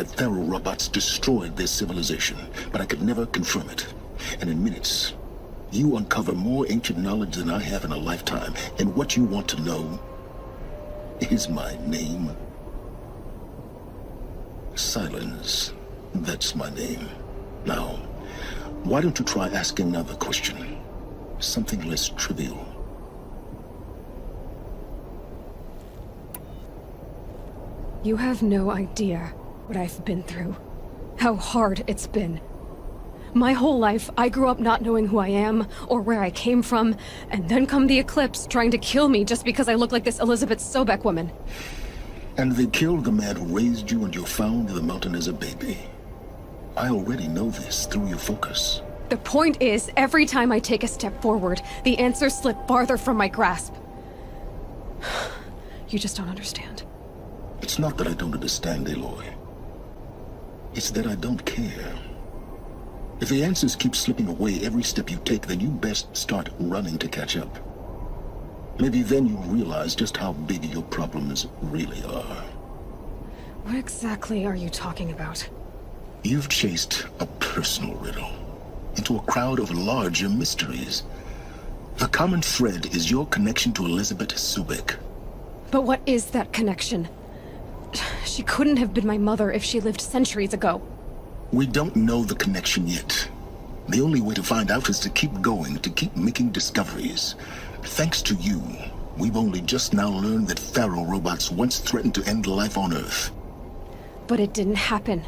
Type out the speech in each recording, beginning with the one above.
that feral robots destroyed their civilization, but I could never confirm it. And in minutes, you uncover more ancient knowledge than I have in a lifetime. And what you want to know is my name. Silence. That's my name. Now, why don't you try asking another question? Something less trivial. You have no idea what I've been through. How hard it's been. My whole life, I grew up not knowing who I am, or where I came from, and then come the Eclipse trying to kill me just because I look like this Elizabeth Sobek woman. And they killed the man who raised you and you found in the mountain as a baby. I already know this through your focus. The point is, every time I take a step forward, the answers slip farther from my grasp. You just don't understand. It's not that I don't understand, Aloy. It's that I don't care. If the answers keep slipping away every step you take, then you best start running to catch up. Maybe then you'll realize just how big your problems really are. What exactly are you talking about? You've chased a personal riddle into a crowd of larger mysteries. The common thread is your connection to Elizabeth Sobek. But what is that connection? She couldn't have been my mother if she lived centuries ago. We don't know the connection yet. The only way to find out is to keep going, to keep making discoveries. Thanks to you, we've only just now learned that feral robots once threatened to end life on Earth. But it didn't happen.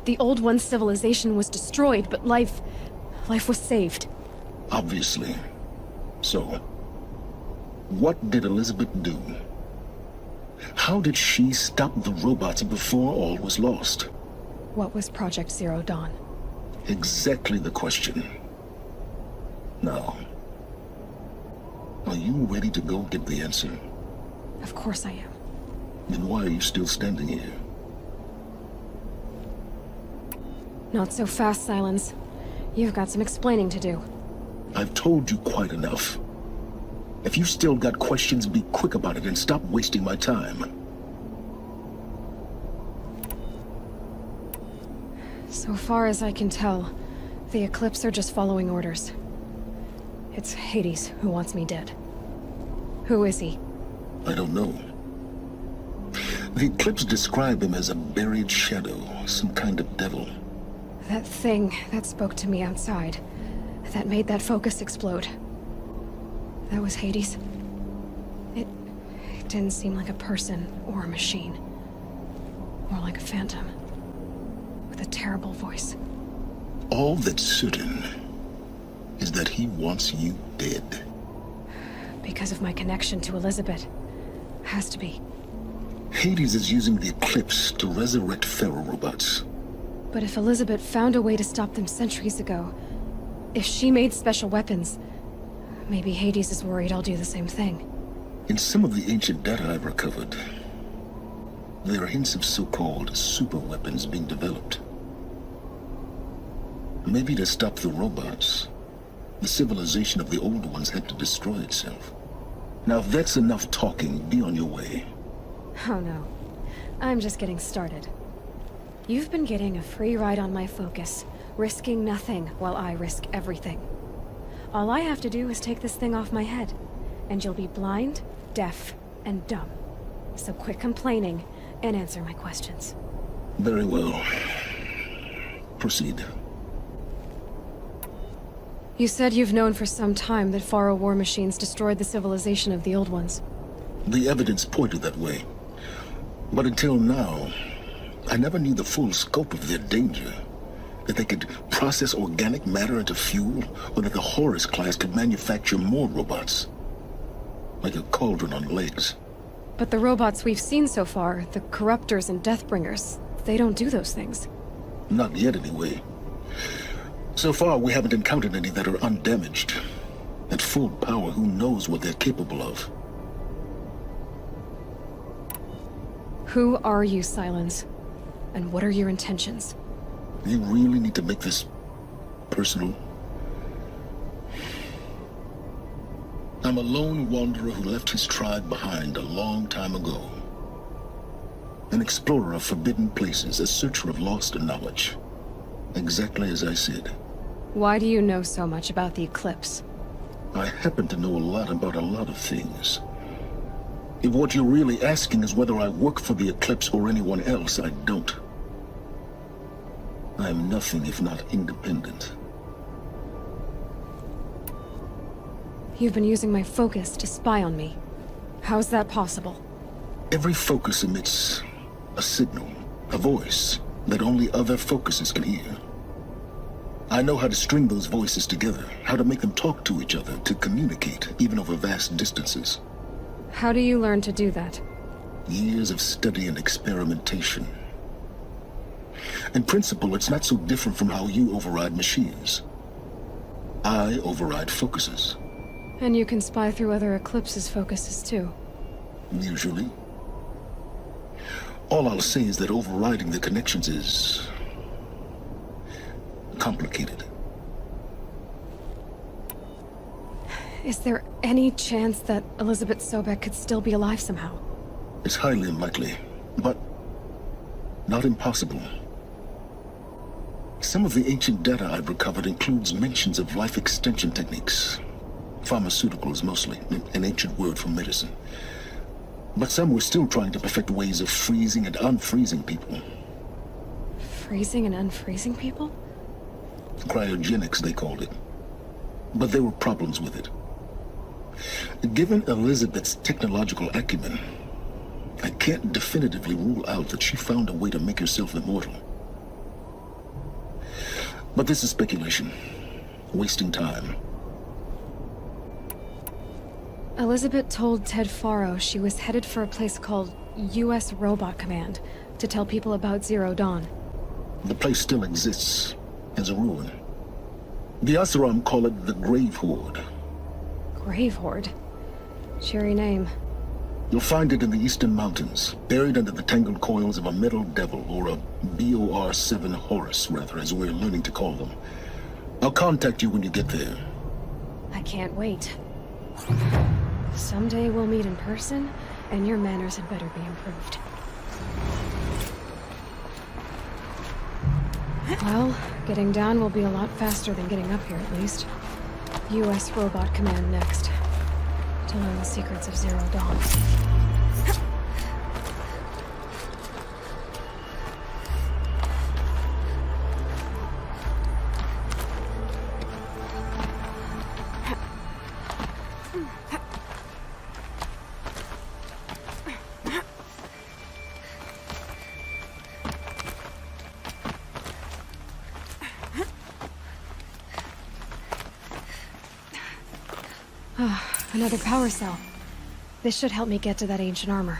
The Old One's civilization was destroyed, but life was saved. Obviously. So, what did Elizabeth do? How did she stop the robots before all was lost? What was Project Zero Dawn? Exactly the question. Now, are you ready to go get the answer? Of course I am. Then why are you still standing here? Not so fast, Silence. You've got some explaining to do. I've told you quite enough. If you've still got questions, be quick about it and stop wasting my time. So far as I can tell, the Eclipse are just following orders. It's Hades who wants me dead. Who is he? I don't know. The Eclipse describe him as a buried shadow, some kind of devil. That thing that spoke to me outside, that made that focus explode. That was Hades. It didn't seem like a person or a machine. More like a phantom. With a terrible voice. All that's certain is that he wants you dead. Because of my connection to Elizabeth. Has to be. Hades is using the Eclipse to resurrect feral robots. But if Elizabeth found a way to stop them centuries ago, if she made special weapons, maybe Hades is worried I'll do the same thing. In some of the ancient data I've recovered, there are hints of so-called super weapons being developed. Maybe to stop the robots, the civilization of the old ones had to destroy itself. Now if that's enough talking, be on your way. Oh no. I'm just getting started. You've been getting a free ride on my focus, risking nothing while I risk everything. All I have to do is take this thing off my head, and you'll be blind, deaf, and dumb. So quit complaining and answer my questions. Very well. Proceed. You said you've known for some time that Faro war machines destroyed the civilization of the old ones. The evidence pointed that way. But until now, I never knew the full scope of their danger. That they could process organic matter into fuel, or that the Horus class could manufacture more robots. Like a cauldron on legs. But the robots we've seen so far, the Corruptors and Deathbringers, they don't do those things. Not yet, anyway. So far, we haven't encountered any that are undamaged. At full power, who knows what they're capable of? Who are you, Silence? And what are your intentions? You really need to make this personal? I'm a lone wanderer who left his tribe behind a long time ago. An explorer of forbidden places, a searcher of lost knowledge. Exactly as I said. Why do you know so much about the eclipse? I happen to know a lot about a lot of things. If what you're really asking is whether I work for the Eclipse or anyone else, I don't. I am nothing if not independent. You've been using my focus to spy on me. How's that possible? Every focus emits a signal, a voice, that only other focuses can hear. I know how to string those voices together, how to make them talk to each other, to communicate, even over vast distances. How do you learn to do that? Years of study and experimentation. In principle, it's not so different from how you override machines. I override focuses. And you can spy through other Eclipse's focuses too. Usually. All I'll say is that overriding the connections is complicated. Is there any chance that Elizabeth Sobek could still be alive somehow? It's highly unlikely, but not impossible. Some of the ancient data I've recovered includes mentions of life extension techniques. Pharmaceuticals mostly, an ancient word for medicine. But some were still trying to perfect ways of freezing and unfreezing people. Freezing and unfreezing people? Cryogenics, they called it. But there were problems with it. Given Elizabeth's technological acumen, I can't definitively rule out that she found a way to make herself immortal. But this is speculation. Wasting time. Elizabeth told Ted Faro she was headed for a place called U.S. Robot Command to tell people about Zero Dawn. The place still exists as a ruin. The Asuram call it the Grave Horde. Grave Horde? Cheery name. You'll find it in the Eastern Mountains, buried under the tangled coils of a metal devil, or a BOR-7 Horus, rather, as we're learning to call them. I'll contact you when you get there. I can't wait. Someday we'll meet in person, and your manners had better be improved. Well, getting down will be a lot faster than getting up here, at least. U.S. Robot Command next. To learn the secrets of Zero Dawn. Another power cell. This should help me get to that ancient armor.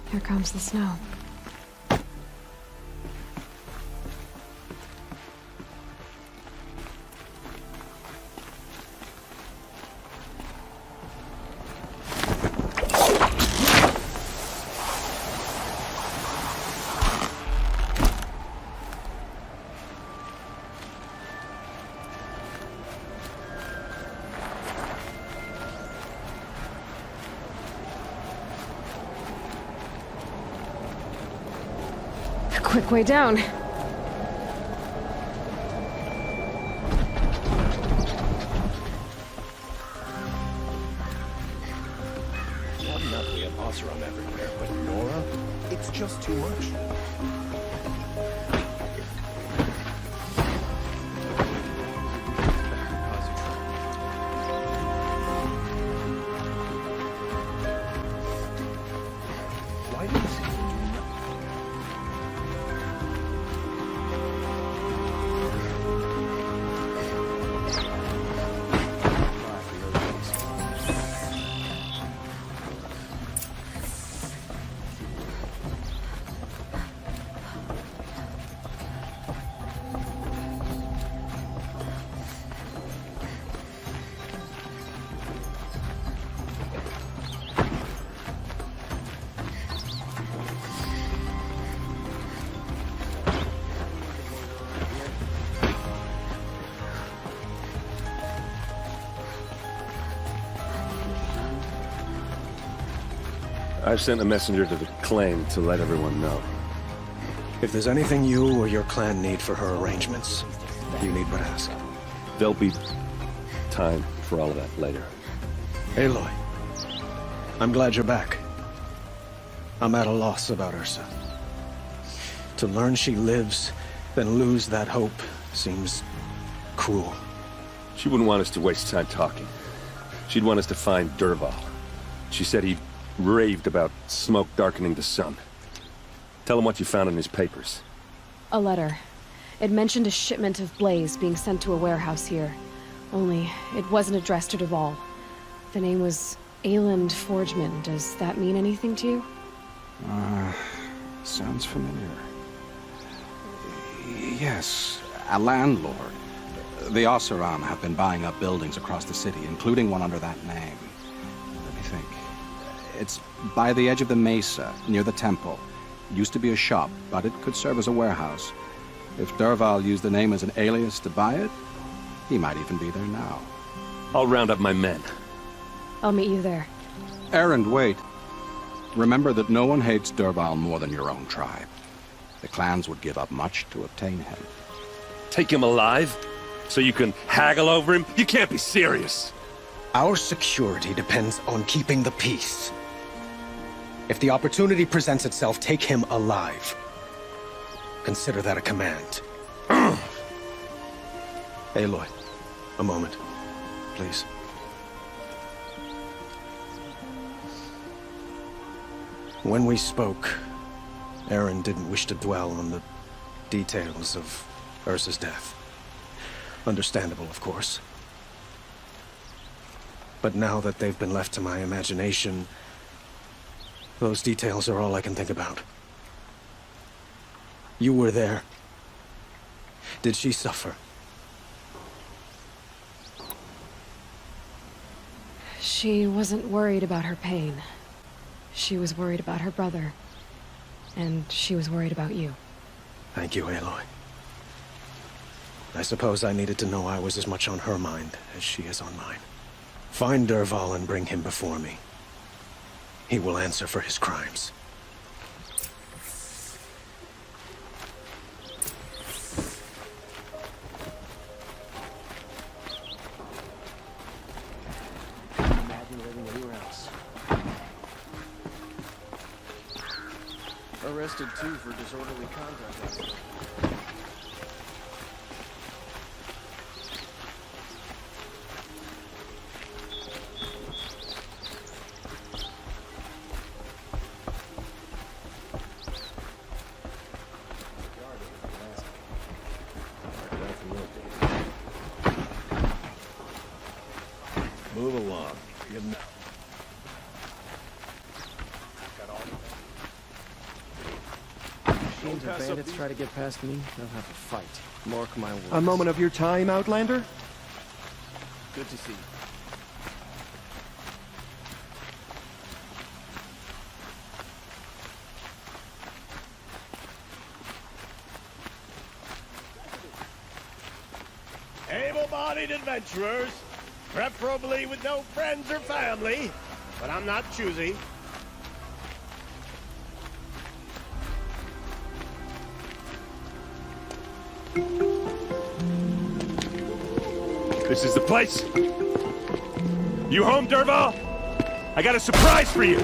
Here comes the snow. Quick way down. Definitely a Asuram everywhere, but Nora, it's just too much. I've sent a messenger to the claim to let everyone know. If there's anything you or your clan need for her arrangements, you need but ask. There'll be time for all of that later. Aloy, I'm glad you're back. I'm at a loss about Ursa. To learn she lives, then lose that hope seems cruel. She wouldn't want us to waste time talking. She'd want us to find Dervahl. She said he raved about smoke darkening the sun. Tell him what you found in his papers. A letter. It mentioned a shipment of blaze being sent to a warehouse here. Only, it wasn't addressed to Dervahl. The name was Ayland Forgeman. Does that mean anything to you? Sounds familiar. Yes, a landlord. The Oseram have been buying up buildings across the city, including one under that name. Let me think. It's by the edge of the mesa, near the temple. Used to be a shop, but it could serve as a warehouse. If Dervahl used the name as an alias to buy it, he might even be there now. I'll round up my men. I'll meet you there. Erend, wait. Remember that no one hates Dervahl more than your own tribe. The clans would give up much to obtain him. Take him alive? So you can haggle over him? You can't be serious. Our security depends on keeping the peace. If the opportunity presents itself, take him alive. Consider that a command. Aloy, a moment, please. When we spoke, Erend didn't wish to dwell on the details of Ursa's death. Understandable, of course. But now that they've been left to my imagination, those details are all I can think about. You were there. Did she suffer? She wasn't worried about her pain. She was worried about her brother. And she was worried about you. Thank you, Aloy. I suppose I needed to know I was as much on her mind as she is on mine. Find Dervahl and bring him before me. He will answer for his crimes. Imagine living anywhere else. Arrested too for disorderly conduct. Move along. You know. Machines or bandits try to get past me, they'll have to fight. Mark my words. A moment of your time, Outlander? Good to see you. Able-bodied adventurers, preferably with no friends or family, but I'm not choosy. This is the place. You home, Dervahl? I got a surprise for you.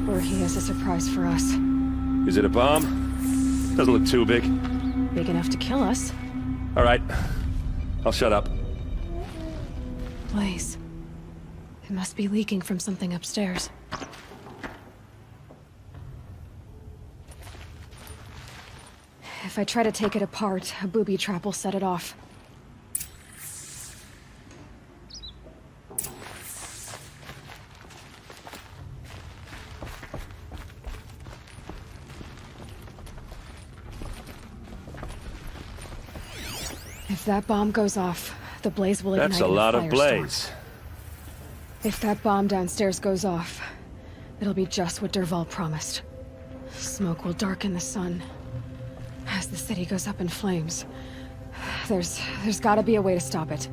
Or he has a surprise for us. Is it a bomb? Doesn't look too big. Big enough to kill us. All right. I'll shut up. Blaze. It must be leaking from something upstairs. If I try to take it apart, a booby trap will set it off. If that bomb goes off, the blaze will ignite. That's a lot of firestorm. blaze. If that bomb downstairs goes off, it'll be just what Dervahl promised. Smoke will darken the sun as the city goes up in flames. There's gotta be a way to stop it.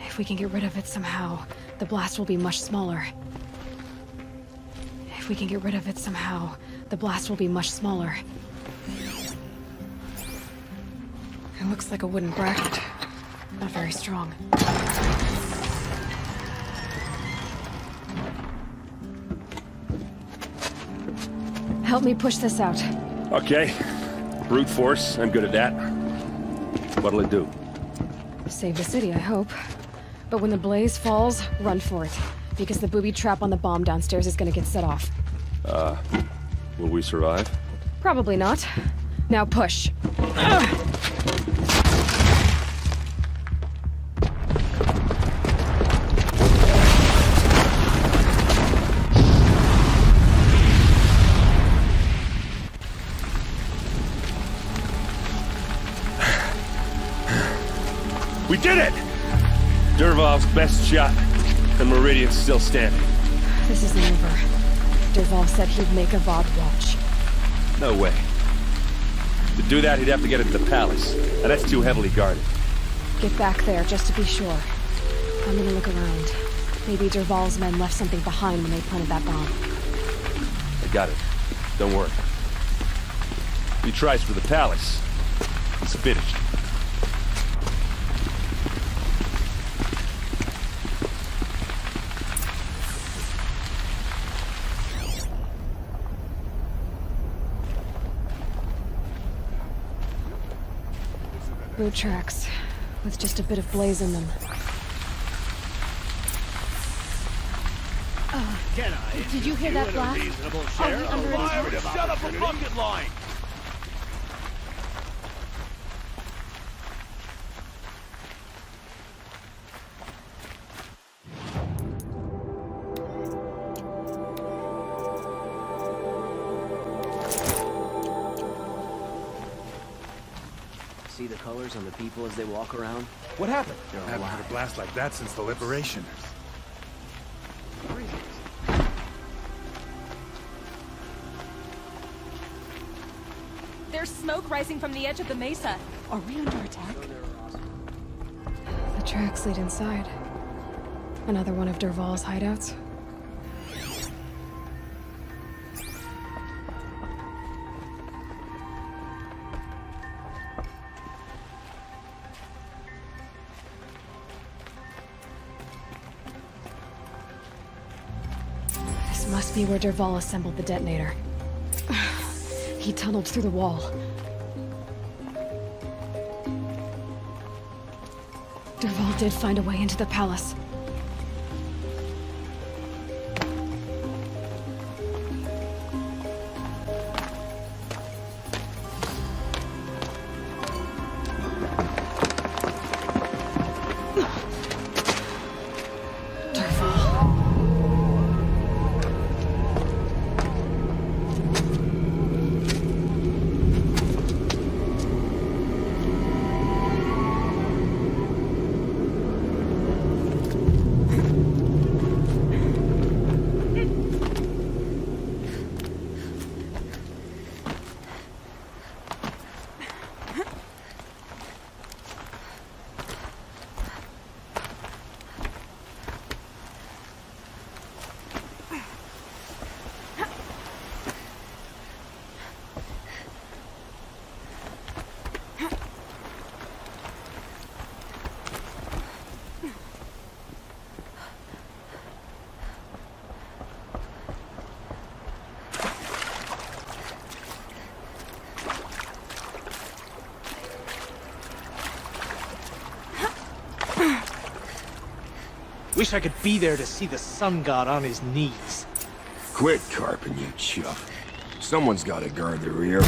If we can get rid of it somehow, the blast will be much smaller. If we can get rid of it somehow, the blast will be much smaller. It looks like a wooden bracket. Not very strong. Help me push this out. Okay. Brute force, I'm good at that. What'll it do? Save the city, I hope. But when the blaze falls, run for it. Because the booby trap on the bomb downstairs is gonna get set off. Will we survive? Probably not. Now push. We did it! Dervahl's best shot, and Meridian's still standing. This isn't over. Dervahl said he'd make a VOD watch. No way. To do that, he'd have to get into the palace, and that's too heavily guarded. Get back there, just to be sure. I'm gonna look around. Maybe Dervahl's men left something behind when they planted that bomb. I got it. Don't worry. If he tries for the palace, he's finished. Boot tracks, with just a bit of blaze in them. Can I? Did you hear that in a blast? reasonable Are share we of under a attack? shut up a bucket line! See the colors on the people as they walk around? What happened? I haven't had a blast like that since the liberation. There's smoke rising from the edge of the mesa. Are we under attack? The tracks lead inside. Another one of Dervahl's hideouts. This must be where Dervahl assembled the detonator. He tunneled through the wall. Dervahl did find a way into the palace. Wish I could be there to see the sun god on his knees. Quit carping, you chuff. Someone's gotta guard the rear.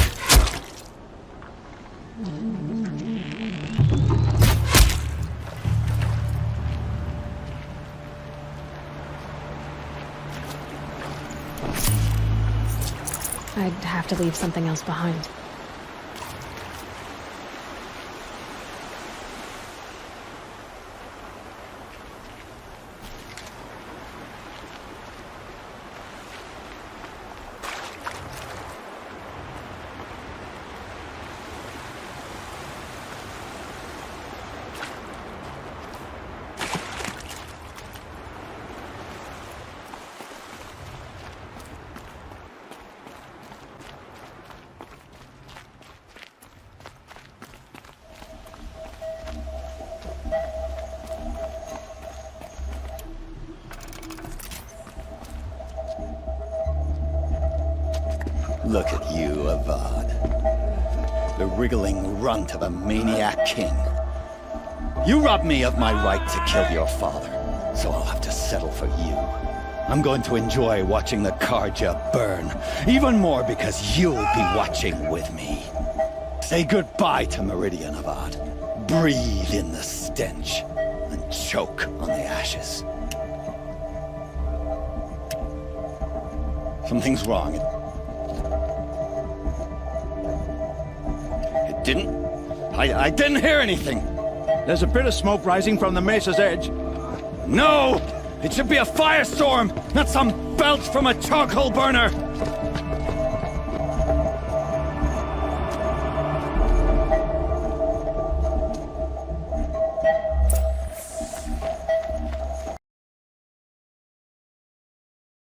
I'd have to leave something else behind. Look at you, Avad. The wriggling runt of a maniac king. You robbed me of my right to kill your father, so I'll have to settle for you. I'm going to enjoy watching the Karja burn, even more because you'll be watching with me. Say goodbye to Meridian, Avad. Breathe in the stench, and choke on the ashes. Something's wrong. It didn't... I didn't hear anything. There's a bit of smoke rising from the mesa's edge. No! It should be a firestorm, not some belch from a charcoal burner!